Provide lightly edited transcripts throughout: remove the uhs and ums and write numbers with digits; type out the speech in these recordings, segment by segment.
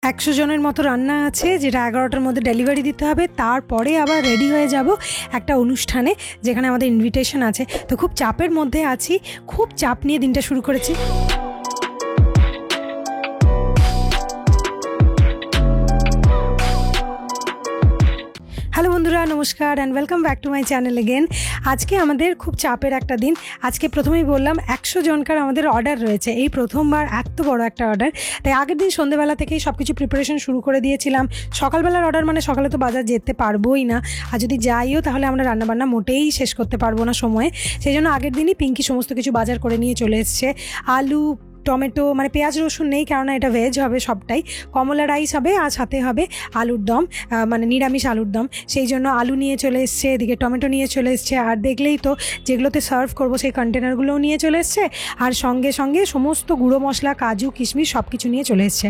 100 জনের মতো রান্না আছে, যেটা 11টার মধ্যে ডেলিভারি দিতে হবে। তারপরে আবার রেডি হয়ে যাব একটা অনুষ্ঠানে, যেখানে আমাদের ইনভিটেশন আছে। তো খুব চাপের মধ্যে আছি, খুব চাপ নিয়ে দিনটা শুরু করেছি। হ্যালো বন্ধুরা, নমস্কার and welcome back to my channel again. আজকে আমাদের খুব চাপের একটা দিন। আজকে প্রথমেই বললাম 100 জনকার আমাদের অর্ডার রয়েছে, এই প্রথমবার এত বড় একটা অর্ডার। তাই আগের দিন সন্ধ্যেবেলা থেকেই সব কিছু প্রিপারেশন শুরু করে দিয়েছিলাম। সকালবেলার অর্ডার মানে সকালে তো বাজার যেতে পারবোই না, আর যদি যাইও তাহলে আমরা রান্নাবান্না মোটেই শেষ করতে পারবো না সময়ে। সেই জন্য আগের দিনই পিঙ্কি সমস্ত কিছু বাজার করে নিয়ে চলে এসছে। আলু, টমেটো, মানে পেঁয়াজ রসুন নেই, কেননা এটা ভেজ হবে সবটাই। কমলা রাইস হবে আর সাথে হবে আলুর দম, মানে নিরামিষ আলুর দম। সেই জন্য আলু নিয়ে চলে এসছে, এদিকে টমেটো নিয়ে চলে এসছে, আর দেখলেই তো যেগুলোতে সার্ভ করবো সেই কন্টেনারগুলোও নিয়ে চলে এসছে। আর সঙ্গে সঙ্গে সমস্ত গুঁড়ো মশলা, কাজু, কিশমিশ সব কিছু নিয়ে চলে এসছে।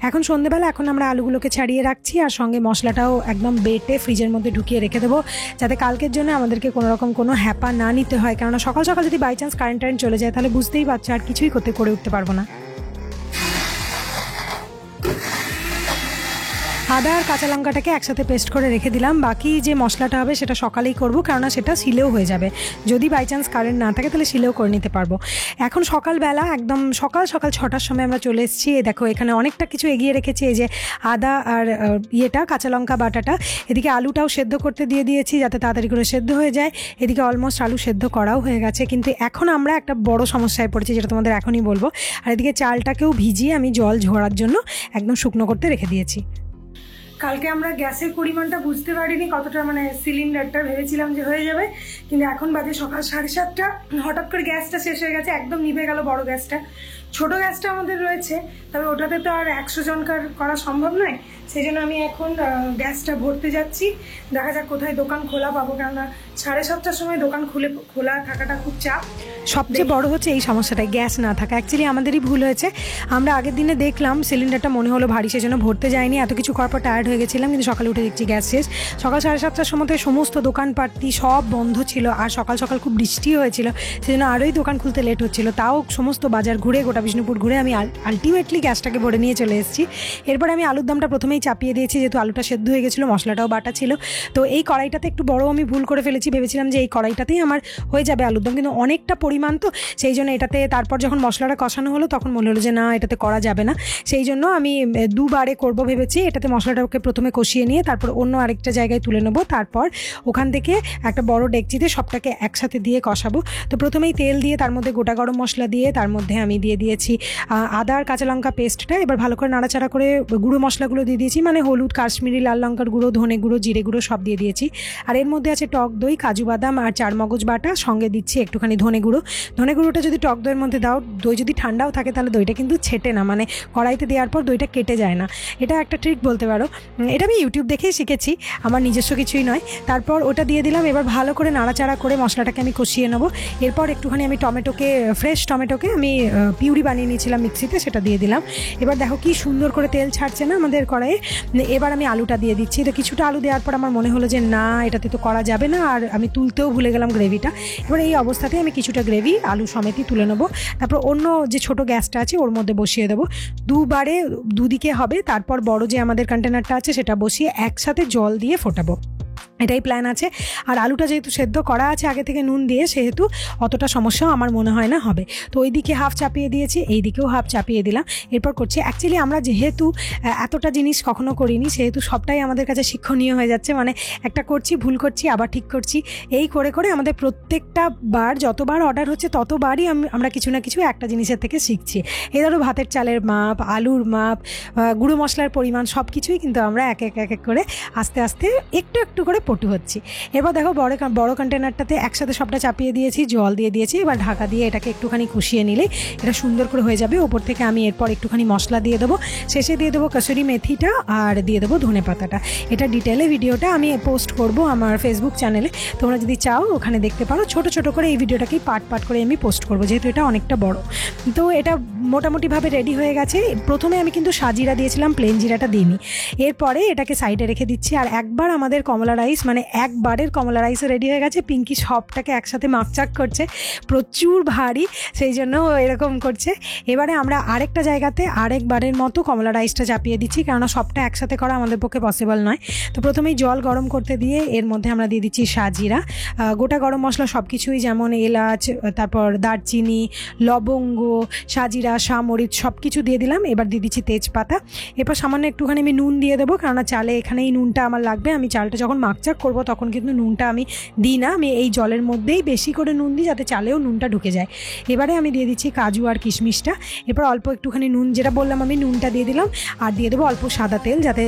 এখন সন্ধ্যেবেলা আমরা আলুগুলোকে ছাড়িয়ে রাখছি, আর সঙ্গে মশলাটাও একদম বেটে ফ্রিজের মধ্যে ঢুকিয়ে রেখে দেবো, যাতে কালকের জন্য আমাদেরকে কোনোরকম কোনো হ্যাপা না নিতে হয়। কেননা সকাল সকাল যদি বাই চান্স কারেন্ট চলে যায় তাহলে বুঝতেই পারছো আর কিছুই করে উঠতে পারবো না। আদা আর কাঁচা লঙ্কাটাকে একসাথে পেস্ট করে রেখে দিলাম। বাকি যে মশলাটা হবে সেটা সকালেই করব, কেননা সেটা শিলেও হয়ে যাবে। যদি বাই চান্স কারেন্ট না থাকে তাহলে শিলেও করে নিতে পারবো। এখন সকালবেলা একদম সকাল 6টার সময় আমরা চলে এসেছি। দেখো এখানে অনেকটা কিছু এগিয়ে রেখেছি। এই যে আদা আর কাঁচা লঙ্কা বাটাটা, এদিকে আলুটাও সেদ্ধ করতে দিয়ে দিয়েছি যাতে তাড়াতাড়ি করে সেদ্ধ হয়ে যায়। এদিকে অলমোস্ট আলু সেদ্ধ করাও হয়ে গেছে, কিন্তু এখন আমরা একটা বড় সমস্যায় পড়েছি, যেটা তোমাদের এখনই বলবো। আর এদিকে চালটাকেও ভিজিয়ে আমি জল ঝরার জন্য একদম শুকনো করতে রেখে দিয়েছি। কালকে আমরা গ্যাসের পরিমাণটা বুঝতে পারিনি কতটা, মানে সিলিন্ডারটা ভেবেছিলাম যে হয়ে যাবে, কিন্তু এখন বাজে সকাল 7:30। হঠাৎ করে গ্যাসটা শেষ হয়ে গেছে, একদম নিভে গেল বড় গ্যাসটা। ছোট গ্যাসটা আমাদের রয়েছে, তবে ওটাতে তো আর 100 জনকার করা সম্ভব নয়। সেই জন্য আমি এখন গ্যাসটা ভরতে যাচ্ছি। দেখা যাক কোথায় দোকান খোলা পাবো, কেননা 7:30টার সময় দোকান খোলা থাকাটা খুব চাপ। সবচেয়ে বড় হচ্ছে এই সমস্যাটাই, গ্যাস না থাকা। অ্যাকচুয়ালি আমাদেরই ভুল হয়েছে। আমরা আগের দিনে দেখলাম সিলিন্ডারটা মনে হলো ভারী, সেজন্য ভরতে যাইনি। এত কিছু করার পর টায়ার্ড হয়ে গেছিলাম, কিন্তু সকালে উঠে দেখছি গ্যাস শেষ। সকাল 7:30টার সময় সমস্ত দোকানপাটি সব বন্ধ ছিল, আর সকাল সকাল খুব বৃষ্টি হয়েছিল, সেজন্য আরোই দোকান খুলতে লেট হচ্ছিল। তাও সমস্ত বাজার ঘুরে, গোটা বিষ্ণুপুর ঘুরে আমি আলটিমেটলি গ্যাসটাকে ভরে নিয়ে চলে এসেছি। এরপরে আমি আলুর দমটা প্রথমেই চাপিয়ে দিয়েছি, যেহেতু আলুটা সেদ্ধ হয়ে গেছিলো, মশলাটাও বাটা ছিল। তো এই কড়াইটাতে একটু বড় আমি ভুল করে ফেলেছি, ভেবেছিলাম যে এই কড়াইটাতেই আমার হয়ে যাবে আলুর দম, কিন্তু অনেকটা পরিমাণ, তো সেই জন্য এটাতে তারপর যখন মশলাটা কষানো হলো তখন মনে হলো যে না, এটাতে করা যাবে না। সেই জন্য আমি দুবারে করবো ভেবেছি। এটাতে মশলাটাকে প্রথমে কষিয়ে নিয়ে তারপর অন্য আরেকটা জায়গায় তুলে নেবো, তারপর ওখান থেকে একটা বড় ডেকচিতে সবটাকে একসাথে দিয়ে কষাবো। তো প্রথমেই তেল দিয়ে তার মধ্যে গোটা গরম মশলা দিয়ে তার মধ্যে আমি দিয়ে দিয়েছি আদা আর কাঁচা লঙ্কা পেস্টটা। এবার ভালো করে নাড়াচাড়া করে গুঁড়ো মশলাগুলো দিয়ে দিয়েছি, মানে হলুদ, কাশ্মীরি লাল লঙ্কার গুঁড়ো, ধনে গুঁড়ো, জিরে গুঁড়ো সব দিয়ে দিয়েছি। আর এর মধ্যে আছে টক দই, কাজু বাদাম আর চারমগজ বাটা, সঙ্গে দিচ্ছি একটুখানি ধনে গুঁড়োটা যদি টক দইয়ের মধ্যে দাও, দই যদি ঠান্ডাও থাকে তাহলে দইটা কিন্তু ছেটে না, মানে কড়াইতে দেওয়ার পর দইটা কেটে যায় না। এটা একটা ট্রিক বলতে পারো, এটা আমি ইউটিউব দেখেই শিখেছি, আমার নিজস্ব কিছুই নয়। তারপর ওটা দিয়ে দিলাম। এবার ভালো করে নাড়াচাড়া করে মশলাটাকে আমি কষিয়ে নেবো। এরপর একটুখানি আমি ফ্রেশ টমেটোকে আমি পিউরি বানিয়ে নিয়েছিলাম মিক্সিতে, সেটা দিয়ে দিলাম। এবার দেখো কি সুন্দর করে তেল ছাড়ছে না আমাদের কড়াইয়ে। এবার আমি আলুটা দিয়ে দিচ্ছি। তো কিছুটা আলু দেওয়ার পর আমার মনে হলো যে না, এটাতে তো করা যাবে না, আর আমি তুলতেও ভুলে গেলাম গ্রেভিটা। এবার এই অবস্থাতে আমি কিছুটা গ্রেভি আলু সমেতই তুলে নেবো। তারপর অন্য যে ছোট গ্যাসটা আছে ওর মধ্যে বসিয়ে দেবো। দুবারে দুদিকে হবে। তারপর বড় যে আমাদের কন্টেনারটা আছে সেটা বসিয়ে একসাথে জল দিয়ে ফোটাবো, এটাই প্ল্যান আছে। আর আলুটা যেহেতু সেদ্ধ করা আছে আগে থেকে নুন দিয়ে, সেহেতু অতটা সমস্যাও আমার মনে হয় না হবে। তো ওই দিকে হাফ চাপিয়ে দিয়েছি, এই দিকেও হাফ চাপিয়ে দিলাম। এরপর করছি, অ্যাকচুয়ালি আমরা যেহেতু এতটা জিনিস কখনো করিনি, সেহেতু সবটাই আমাদের কাছে শিক্ষণীয় হয়ে যাচ্ছে। মানে একটা করছি, ভুল করছি, আবার ঠিক করছি, এই করে করে আমাদের প্রত্যেকটা বার যতবার অর্ডার হচ্ছে ততবারই আমরা কিছু না কিছু একটা জিনিসের থেকে শিখছি। এই ধরো ভাতের চালের মাপ, আলুর মাপ, গুঁড়ো মশলার পরিমাণ সব কিছুই কিন্তু আমরা এক এক করে আস্তে আস্তে একটু করে পটু হচ্ছি। এবার দেখো বড় কন্টেনারটাতে একসাথে সবটা চাপিয়ে দিয়েছি, জল দিয়ে দিয়েছি। এবার ঢাকা দিয়ে এটাকে একটুখানি কষিয়ে নিলেই এটা সুন্দর করে হয়ে যাবে। ওপর থেকে আমি এরপর একটুখানি মশলা দিয়ে দেবো, শেষে দিয়ে দেবো কসুরি মেথিটা, আর দিয়ে দেবো ধনে পাতাটা। এটা ডিটেলে ভিডিওটা আমি পোস্ট করব আমার ফেসবুক চ্যানেলে, তোমরা যদি চাও ওখানে দেখতে পারো। ছোট করে এই ভিডিওটাকেই পার্ট করে আমি পোস্ট করবো, যেহেতু এটা অনেকটা বড়। তো এটা মোটামুটিভাবে রেডি হয়ে গেছে। প্রথমে আমি কিন্তু সাজিরা দিয়েছিলাম, প্লেন জিরাটা দিইনি। এরপরে এটাকে সাইডে রেখে দিচ্ছি। আর একবার আমাদের কমলা রাইস রাইস, মানে একবারের কমলা রাইসও রেডি হয়ে গেছে। পিঙ্কি সবটাকে একসাথে মাকচাক করছে, প্রচুর ভারী, সেই জন্য এরকম করছে। এবারে আমরা আরেকটা জায়গাতে আরেকবারের মতো কমলা রাইসটা চাপিয়ে দিচ্ছি, কেননা সবটা একসাথে করা আমাদের পক্ষে পসিবল নয়। তো প্রথমেই জল গরম করতে দিয়ে এর মধ্যে আমরা দিয়ে দিচ্ছি সাজিরা, গোটা গরম মশলা সব কিছুই, যেমন এলাচ, তারপর দারচিনি, লবঙ্গ, সাজিরা, সামরিচ সব কিছু দিয়ে দিলাম। এবার দিয়ে দিচ্ছি তেজপাতা। এরপর সামান্য একটুখানি আমি নুন দিয়ে দেবো, কেননা চালে এখানেই নুনটা আমার লাগবে। আমি চালটা যখন মাকচাক করবো তখন কিন্তু নুনটা আমি দিই না, আমি এই জলের মধ্যেই বেশি করে নুন দিই যাতে চালেও নুনটা ঢুকে যায়। এবারে আমি দিয়ে দিচ্ছি কাজু আর কিশমিশটা। এরপর অল্প একটুখানি নুন, যেটা বললাম আমি, নুনটা দিয়ে দিলাম, আর দিয়ে দেবো অল্প সাদা তেল যাতে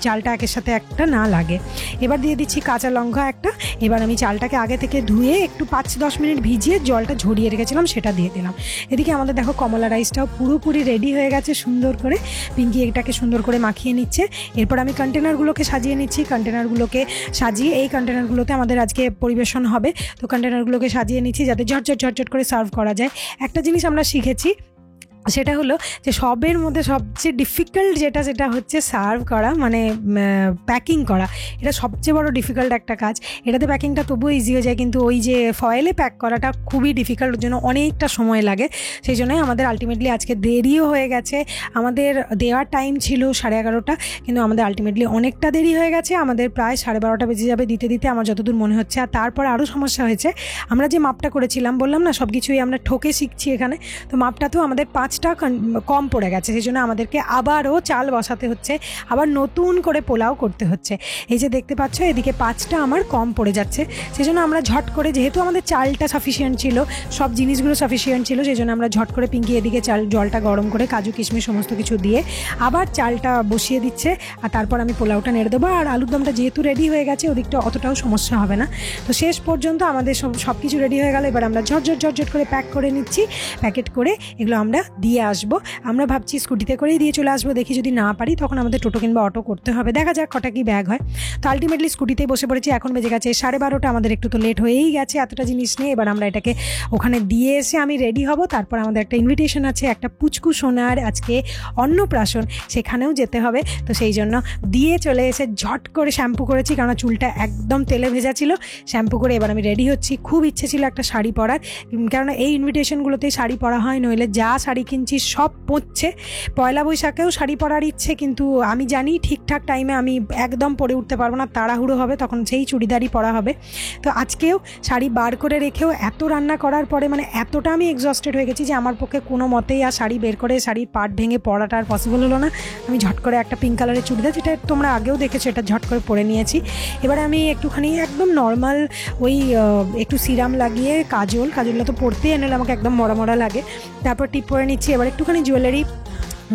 চালটা একের সাথে একটা না লাগে। এবার দিয়ে দিচ্ছি কাঁচা লঙ্কা একটা। এবার আমি চালটাকে আগে থেকে ধুয়ে একটু 5-10 মিনিট ভিজিয়ে জলটা ঝরিয়ে রেখেছিলাম, সেটা দিয়ে দিলাম। এদিকে আমাদের দেখো কমলা রাইসটাও পুরোপুরি রেডি হয়ে গেছে সুন্দর করে। পিঙ্কি এটাকে সুন্দর করে মাখিয়ে নিচ্ছে। এরপর আমি কন্টেনারগুলোকে সাজিয়ে নিচ্ছি। কন্টেনারগুলোকে সাজিয়ে এই কন্টেনারগুলোতে আমাদের আজকে পরিবেশন হবে, তো কন্টেনারগুলোকে সাজিয়ে নিচ্ছি যাতে ঝটঝট ঝটঝট করে সার্ভ করা যায়। একটা জিনিস আমরা শিখেছি, সেটা হলো যে সবের মধ্যে সবচেয়ে ডিফিকাল্ট যেটা হচ্ছে সার্ভ করা, মানে প্যাকিং করা। এটা সবচেয়ে বড় ডিফিকাল্ট একটা কাজ। এটাতে প্যাকিংটা তবুও ইজি হয়ে যায়, কিন্তু ওই যে ফয়েলে প্যাক করাটা খুবই ডিফিকাল্ট, ওর জন্য অনেকটা সময় লাগে। সেই জন্যই আমাদের আলটিমেটলি আজকে দেরিও হয়ে গেছে। আমাদের দেওয়ার টাইম ছিল 11:30, কিন্তু আমাদের আলটিমেটলি অনেকটা দেরি হয়ে গেছে। আমাদের প্রায় 12:30 বেজে যাবে দিতে দিতে, আমার যতদূর মনে হচ্ছে। আর তারপর আরও সমস্যা হয়েছে, আমরা যে মাপটা করেছিলাম, বললাম না সব কিছুই আমরা ঠকে শিখছি এখানে, তো মাপটাতেও আমাদের 5টা কম পড়ে গেছে। সেই জন্য আমাদেরকে আবারও চাল বসাতে হচ্ছে, আবার নতুন করে পোলাও করতে হচ্ছে। এই যে দেখতে পাচ্ছ, এদিকে 5টা আমার কম পড়ে যাচ্ছে। সেই জন্য আমরা ঝট করে, যেহেতু আমাদের চালটা সাফিসিয়েন্ট ছিল, সব জিনিসগুলো সাফিসিয়েন্ট ছিল, সেই জন্য আমরা ঝট করে পিঙ্কি এদিকে জলটা গরম করে কাজু কিশমিশ সমস্ত কিছু দিয়ে আবার চালটা বসিয়ে দিচ্ছে। আর তারপর আমি পোলাওটা নেড়ে দেবো। আর আলুর দমটা যেহেতু রেডি হয়ে গেছে, ওদিকটা অতটাও সমস্যা হবে না। তো শেষ পর্যন্ত আমাদের সব কিছু রেডি হয়ে গেল। এবার আমরা ঝটঝট করে প্যাক করে নিচ্ছি। প্যাকেট করে এগুলো আমরা দিয়ে আসবো। আমরা ভাবছি স্কুটিতে করেই দিয়ে চলে আসবো, দেখি যদি না পারি তখন আমাদের টোটো কিংবা অটো করতে হবে, দেখা যাক কটা কি ব্যাগ হয়। তো আলটিমেটলি স্কুটিতেই বসে পড়েছি। এখন বেজে গেছে 12:30, আমাদের একটু তো লেট হয়েই গেছে এতটা জিনিস নিয়ে। এবার আমরা এটাকে ওখানে দিয়ে এসে আমি রেডি হব। তারপর আমাদের একটা ইনভিটেশন আছে, একটা পুচকু সোনার আজকে অন্নপ্রাশন, সেখানেও যেতে হবে। তো সেই জন্য দিয়ে চলে এসে ঝট করে শ্যাম্পু করেছি, কারণ চুলটা একদম তেলে ভেজা ছিল। শ্যাম্পু করে এবার আমি রেডি হচ্ছি। খুব ইচ্ছে ছিল একটা শাড়ি পরার, কেননা এই ইনভিটেশনগুলোতেই শাড়ি পরা হয়, নইলে যা শাড়ি কিনছি সব পরছে। পয়লা বৈশাখেও শাড়ি পরার ইচ্ছে, কিন্তু আমি জানি ঠিকঠাক টাইমে আমি একদম পরে উঠতে পারবো না, তাড়াহুড়ো হবে, তখন সেই চুড়িদারই পরা হবে। তো আজকেও শাড়ি বার করে রেখেও এত রান্না করার পরে মানে এতটা আমি এক্সস্টেড হয়ে গেছি যে আমার পক্ষে কোনো মতেই আর শাড়ি বের করে শাড়ির পাট ভেঙে পরাটা আর পসিবল হলো না। আমি ঝট করে একটা পিঙ্ক কালারের চুড়িদার, যেটা তোমরা আগেও দেখেছো, এটা ঝট করে পরে নিয়েছি। এবারে আমি একটুখানি একদম নর্মাল ওই একটু সিরাম লাগিয়ে কাজলটা তো পরতেই এনে আমাকে একদম মরা মরা লাগে, তারপর টিপ পরে নিচ্ছি। এবার একটুখানি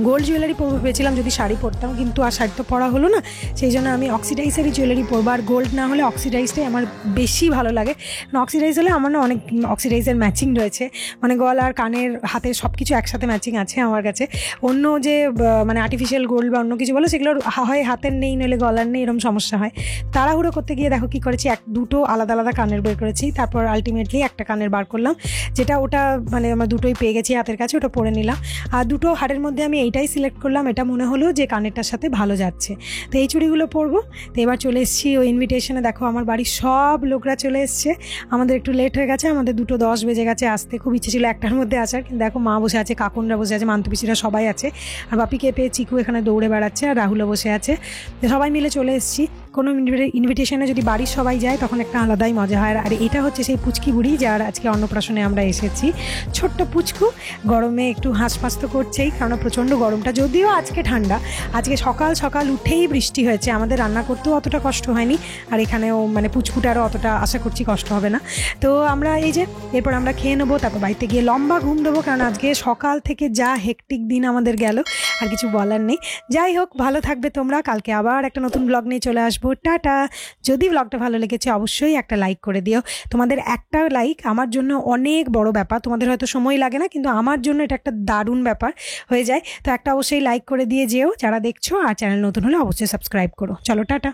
গোল্ড জুয়েলারি পরবো ভেবেছিলাম যদি শাড়ি পরতাম, কিন্তু আর শাড়ি তো পরা হলো না। সেই জন্য আমি অক্সিডাইজেরই জুয়েলারি পরবো, আর গোল্ড না হলে অক্সিডাইজটাই আমার বেশি ভালো লাগে। অক্সিডাইজ হলে আমার না অনেক অক্সিডাইজের ম্যাচিং রয়েছে, মানে গলার কানের হাতের সব কিছু একসাথে ম্যাচিং আছে আমার কাছে। অন্য যে মানে আর্টিফিশিয়াল গোল্ড বা অন্য কিছু বলো, সেগুলোর হয় হাতের নেই, নইলে গলার নেই, এরকম সমস্যা হয়। তাড়াহুড়ো করতে গিয়ে দেখো কী করেছি, দুটো আলাদা আলাদা কানের বের করেছি। তারপর আলটিমেটলি একটা কানের বার করলাম, যেটা ওটা মানে আমরা দুটোই পেয়ে গেছি হাতের কাছে, ওটা পরে নিলাম। আর দুটো হাড়ের মধ্যে আমি এইটাই সিলেক্ট করলাম, এটা মনে হলো যে কানেরটার সাথে ভালো যাচ্ছে, তো এই চুড়িগুলো পরবো। তো এবার চলে এসেছি ওই ইনভিটেশনে। দেখো আমার বাড়ির সব লোকরা চলে এসছে, আমাদের একটু লেট হয়ে গেছে, আমাদের 2:10 বেজে গেছে আসতে। খুব ইচ্ছে ছিল 1টার মধ্যে আসার, কিন্তু দেখো মা বসে আছে, কাকুনরা বসে আছে, মান্তুপিসিরা সবাই আছে, আর বাপিকে পেয়ে চিকু এখানে দৌড়ে বেড়াচ্ছে, আর রাহুলও বসে আছে। সবাই মিলে চলে এসেছি। কোনো ইনভিটেশনে যদি বাড়ির সবাই যায় তখন একটা আলাদাই মজা হয়। আর এটা হচ্ছে সেই পুচকি বুড়ি যার আজকে অন্নপ্রাশনে আমরা এসেছি। ছোট্ট পুচকু, গরমে একটু হাঁসফাঁস তো করছেই, কারণ প্রচণ্ড গরমটা, যদিও আজকে ঠান্ডা। আজকে সকাল সকাল উঠেই বৃষ্টি হয়েছে, আমাদের রান্না করতেও অতটা কষ্ট হয়নি, আর এখানেও মানে পুচকুটারও অতটা আশা করছি কষ্ট হবে না। তো আমরা এই যে এরপর আমরা খেয়ে নেবো, তারপর বাড়িতে গিয়ে লম্বা ঘুম দেবো, কারণ আজকে সকাল থেকে যা হেক্টিক দিন আমাদের গেল, আর কিছু বলার নেই। যাই হোক, ভালো থাকবে তোমরা, কালকে আবার একটা নতুন ব্লগ নিয়ে চলে আসবো। টাটা। যদি ব্লগটা ভালো লেগেছে অবশ্যই একটা লাইক করে দিও। তোমাদের একটা লাইক আমার জন্য অনেক বড় ব্যাপার, তোমাদের হয়তো সময় লাগে না, কিন্তু আমার জন্য এটা একটা দারুণ ব্যাপার হয়ে যায়। তো একটা অবশ্যই লাইক করে দিয়ে যেও যারা দেখছো, আর চ্যানেল নতুন হলে অবশ্যই সাবস্ক্রাইব করো। চলো টাটা।